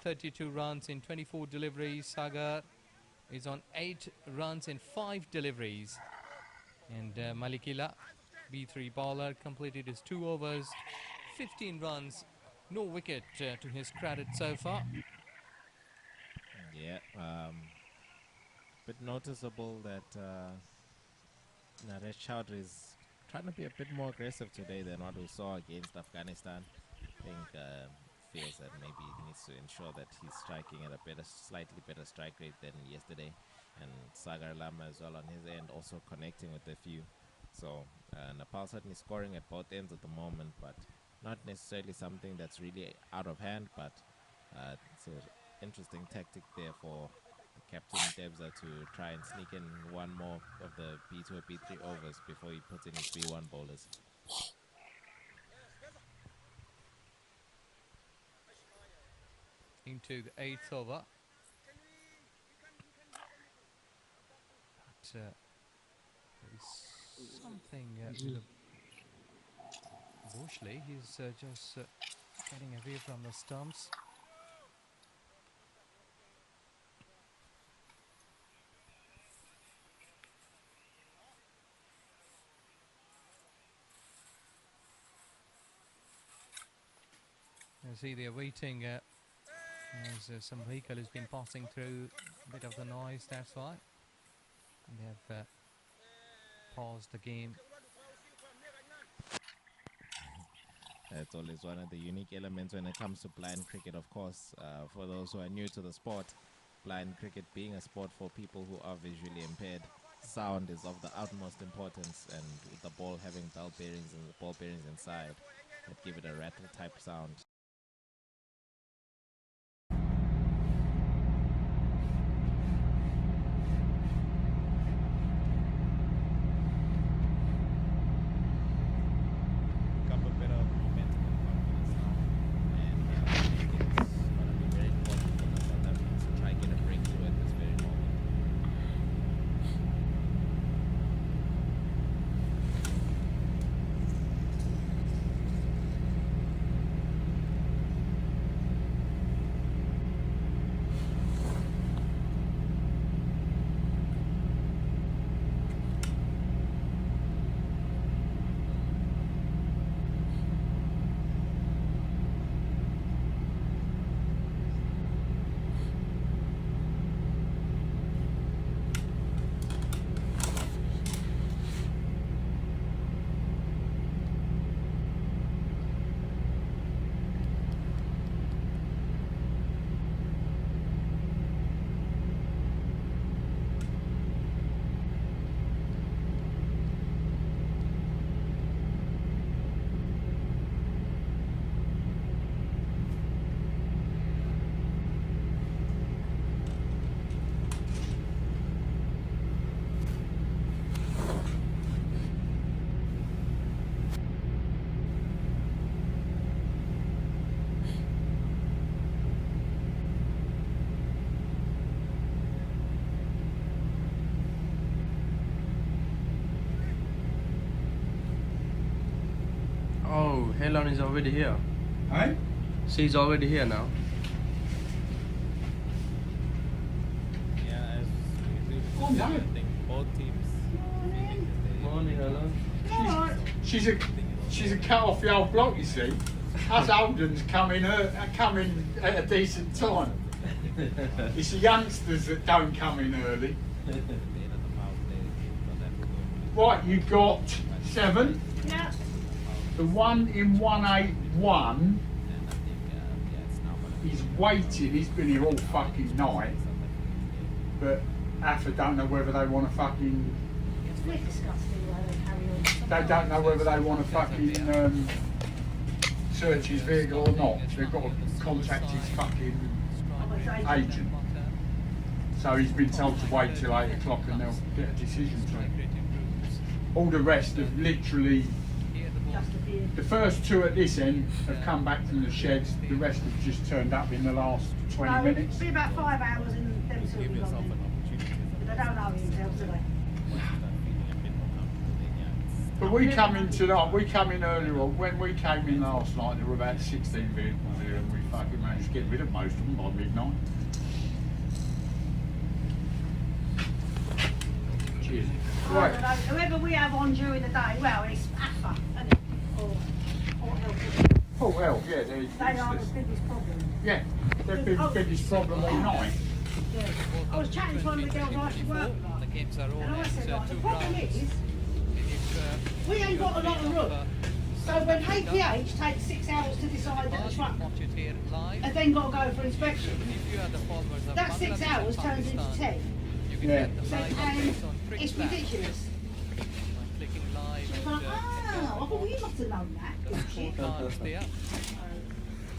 32 runs in 24 deliveries. Sagar is on 8 runs in 5 deliveries. And Malikila, B3 bowler, completed his 2 overs, 15 runs, no wicket to his credit so far. Yeah, bit noticeable that Naresh Chowdhury is trying to be a bit more aggressive today than what we saw against Afghanistan. I think feels that maybe he needs to ensure that he's striking at a slightly better strike rate than yesterday. And Sagar Lama as well on his end, also connecting with a few. So Nepal certainly scoring at both ends at the moment, but not necessarily something that's really out of hand. But it's an interesting tactic there for Captain Debza to try and sneak in one more of the B2 or B3 overs before he puts in his B1 bowlers. Into the 8th over. But there is something with Bushley. He's just getting away from the stumps. You see they're waiting as some vehicle has been passing through, a bit of the noise, that's why. And they have paused the game. That's always one of the unique elements when it comes to blind cricket, of course. For those who are new to the sport, blind cricket being a sport for people who are visually impaired, sound is of the utmost importance, and with the ball having ball bearings inside that give it a rattle type sound. Oh, Helen is already here. Eh? She's already here now. Yeah, Oh, no. I think both teams. Morning, Helen. She's a cut off the old block, you see. Us Oldens come in at a decent time. It's the youngsters that don't come in early. Right, you've got 7. Yeah. The one in 181 he's waited, he's been here all fucking night. But AFA don't know whether they want to fucking... We're disgusting where they carry on. They don't know whether they want to fucking search his vehicle or not. They've got to contact his fucking agent. So he's been told to wait till 8 o'clock and they'll get a decision to him. All the rest have literally... The first 2 at this end have come back from the sheds, the rest have just turned up in the last 20 minutes. It'll be about 5 hours in them sort of But they don't know themselves, do they? But we come in tonight, we come in earlier on. When we came in last night, there were about 16 vehicles here and we fucking managed to get rid of most of them by midnight. Cheers. I don't know, whoever we have on during the day, well, it's AFA, isn't it? Or health. Oh well, yeah, They are the biggest problem. yeah, they've been the biggest problem all night. Yeah. I was chatting to one of the girls I used to work The with, games are all and I said, at like, the 2 problem rounds. is, If, we ain't got a lot of room. So when APH takes 6 hours to decide that the truck watch it here live. has then got to go for inspection, If you are the followers of that 6 Bangladesh hours and turns into Pakistan, 10. you can Yeah. get the So, live and updates on Cricket it's Lab ridiculous. by clicking live. It's And, like, I thought, well, you must have known that. the didn't you?" scorecards there.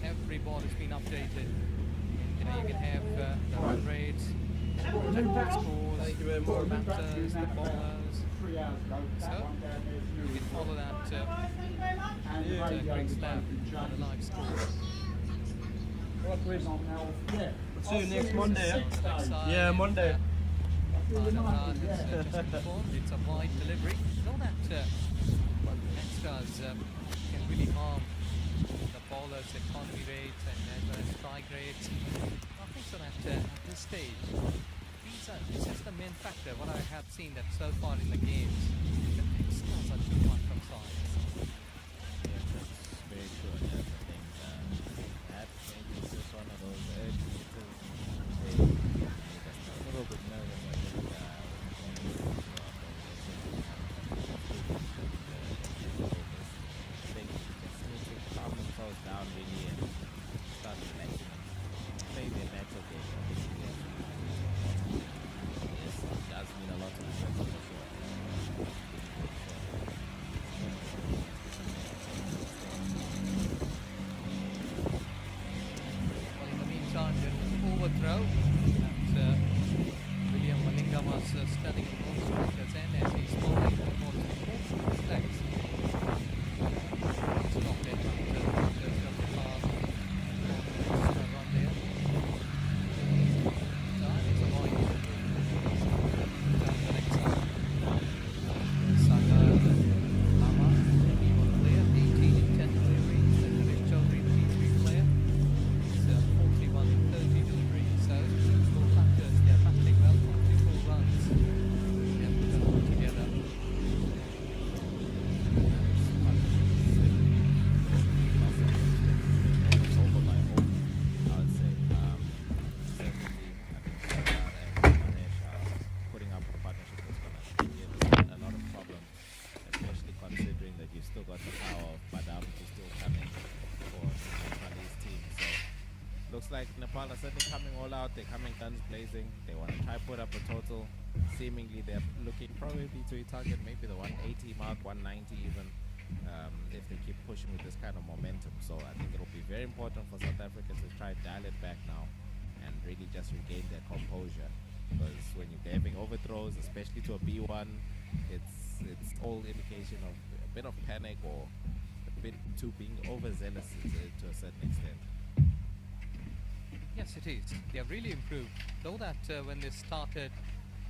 Every ball has been updated. You know, you can have the run rates, the scores, the batters, the bowlers. 3 hours ago, that So, one down there. You can follow that Thank you very much. And the at radio Cricket was Lab been on the changed. live score. What quiz on now? Yeah. See you next Monday, yeah? Next side Yeah, is, Monday. Bananar has just informed it's a wide delivery. You know that extras can really harm the bowler's economy rates and as well as strike rates. I think so that at this stage, this is the main factor. What I have seen that so far in the games, the extras are too much from sides. Yeah, that's very true. And that's the thing. That maybe is just one of those early hitters. They make us a little bit nervous. I think they just need to calm themselves down really and start relaxing and play their natural game. Yes, it does mean a lot to them for sure. Well, in the meantime, there was an overthrow that William Malinga was standing in the most strikers end as he's bowling almost both his legs. Stopped it after just of the pass. Extra run there. Time is a wide. Down the leg side. Saga Lama, P1 player, 18 in 10 deliveries. And Naresh Chaudhary, the P3 player. It's 41-30 delivery. So, four factors, they're batting well, 44 runs. They're put them all together. Over by over, I would say. Certainly, I think Sardar and Naresh are putting up a partnership that's going to give us a lot of problems, especially considering that you've still got the power of Badam who's still coming for Nepalese team. So, looks like Nepal are certainly coming all out. They're coming guns blazing. They want to try put up a total. Seemingly, they're looking probably to target maybe the 180 mark, 190 even. If they keep pushing with this kind of momentum. So I think it'll be very important for South Africa to try dial it back now and really just regain their composure. Because when you're having overthrows, especially to a B1, it's all indication of a bit of panic or a bit too being overzealous to a certain extent. Yes, it is. They have really improved. Though that when they started,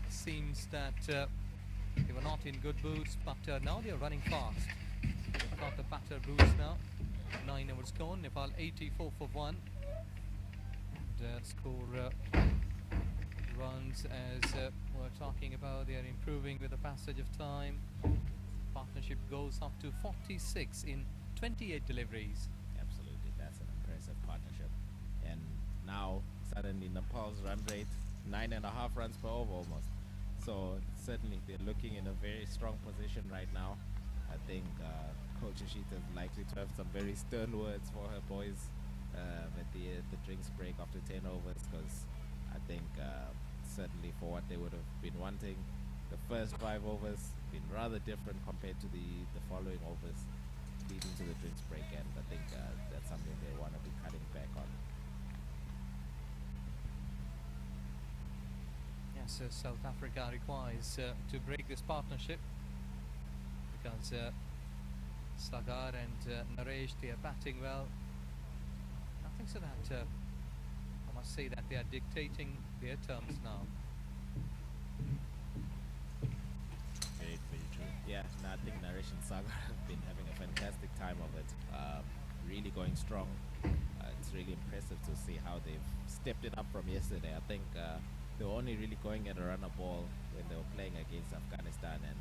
seems that they were not in good boots, but now they are running fast. They've got the batter boots now. 9 overs gone. Nepal 84 for 1. And score runs as we're talking about. They are improving with the passage of time. Partnership goes up to 46 in 28 deliveries. Absolutely, that's an impressive partnership. And now suddenly Nepal's run rate 9.5 runs per over almost. So certainly they're looking in a very strong position right now. I think Coach Ashita is likely to have some very stern words for her boys at the drinks break after 10 overs, because I think certainly for what they would have been wanting, the first 5 overs been rather different compared to the following overs leading to the drinks break, and I think that's something they want to be cutting back on. Yes, South Africa requires to break this partnership because Sagar and Naresh, they are batting well. I think so that I must say that they are dictating their terms now. Very, very true. Yeah, no, I think Naresh and Sagar have been having a fantastic time of it. Really going strong. it's really impressive to see how they've stepped it up from yesterday. I think they were only really going at a runner ball when they were playing against Afghanistan, and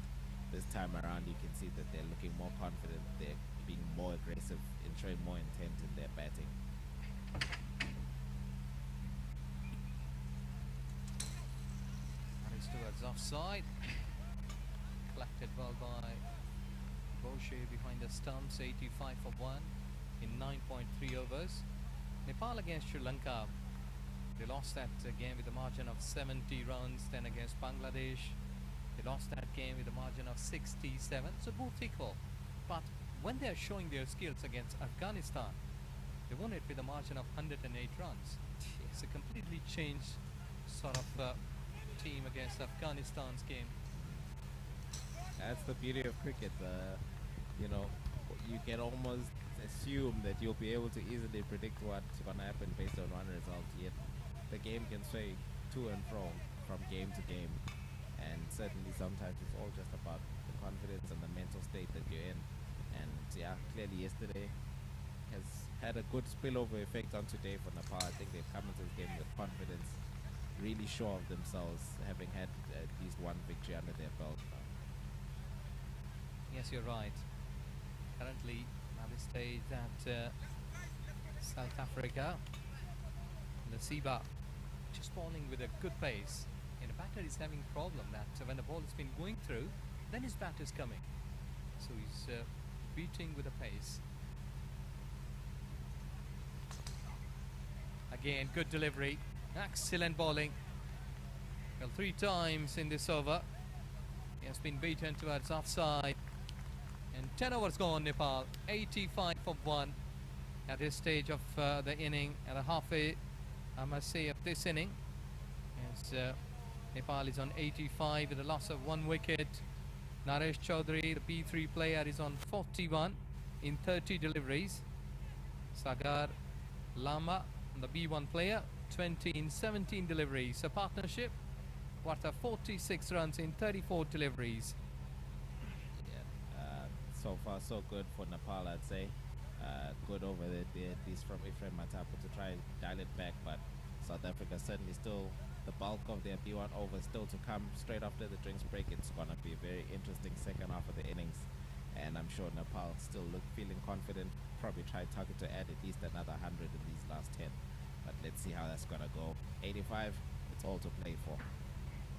this time around you can see that they're looking more confident, they're being more aggressive and showing more intent in their batting. And it's towards offside. Collected well by Boucher behind the stumps, 85 for 1 in 9.3 overs. Nepal against Sri Lanka. They lost that game with a margin of 70 runs. Then against Bangladesh, they lost that game with a margin of 67. So both equal. But when they are showing their skills against Afghanistan, they won it with a margin of 108 runs. It's a completely changed sort of team against Afghanistan's game. That's the beauty of cricket. You know, you can almost assume that you'll be able to easily predict what's going to happen based on one result, yet the game can sway to and from game to game, and certainly sometimes it's all just about the confidence and the mental state that you're in. And yeah, clearly yesterday has had a good spillover effect on today for Nepal. I think they've come into the game with confidence, really sure of themselves, having had at least one victory under their belt now. Yes, you're right. Currently, at this stage at South Africa, the Siba just bowling with a good pace. And the batter is having a problem that when the ball has been going through, then his bat is coming. So he's beating with a pace. Again, good delivery. Excellent bowling. Well, 3 times in this over. He has been beaten towards offside. And 10 overs gone, Nepal. 85 for 1 at this stage of the inning. At the halfway, I must say, of this inning. As Nepal is on 85 with a loss of 1 wicket. Naresh Chaudhary, the B3 player, is on 41 in 30 deliveries. Sagar Lama, the B1 player, 20 in 17 deliveries. A partnership worth of 46 runs in 34 deliveries. So far so good for Nepal, I'd say. Good over there, at least from Ephraim Matapu to try and dial it back, but South Africa certainly still the bulk of their B1 overs still to come straight after the drinks break. It's going to be a very interesting second half of the innings, and I'm sure Nepal still feeling confident, probably try target to add at least another 100 in these last 10, but let's see how that's going to go. 85, it's all to play for.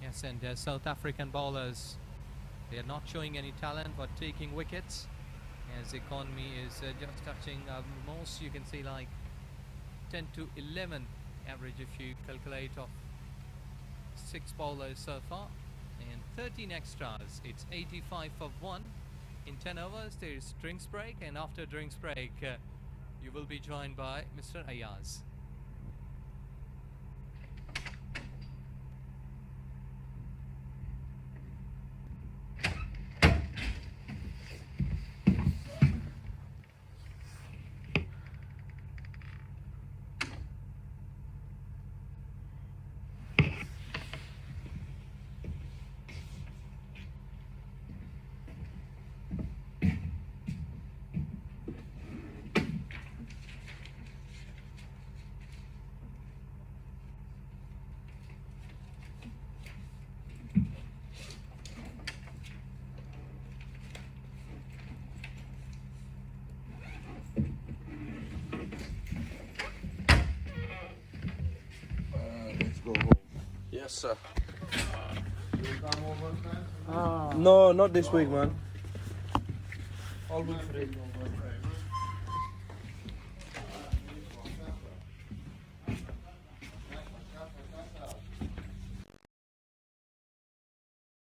Yes, and South African bowlers, they are not showing any talent but taking wickets, as the economy is just touching most, you can see, like 10 to 11 average if you calculate of 6 bowlers so far, and 13 extras. It's 85 for 1 in 10 overs. There is drinks break, and after drinks break you will be joined by Mr. Ayaz. Yes, sir. No, not this week, man. All week free.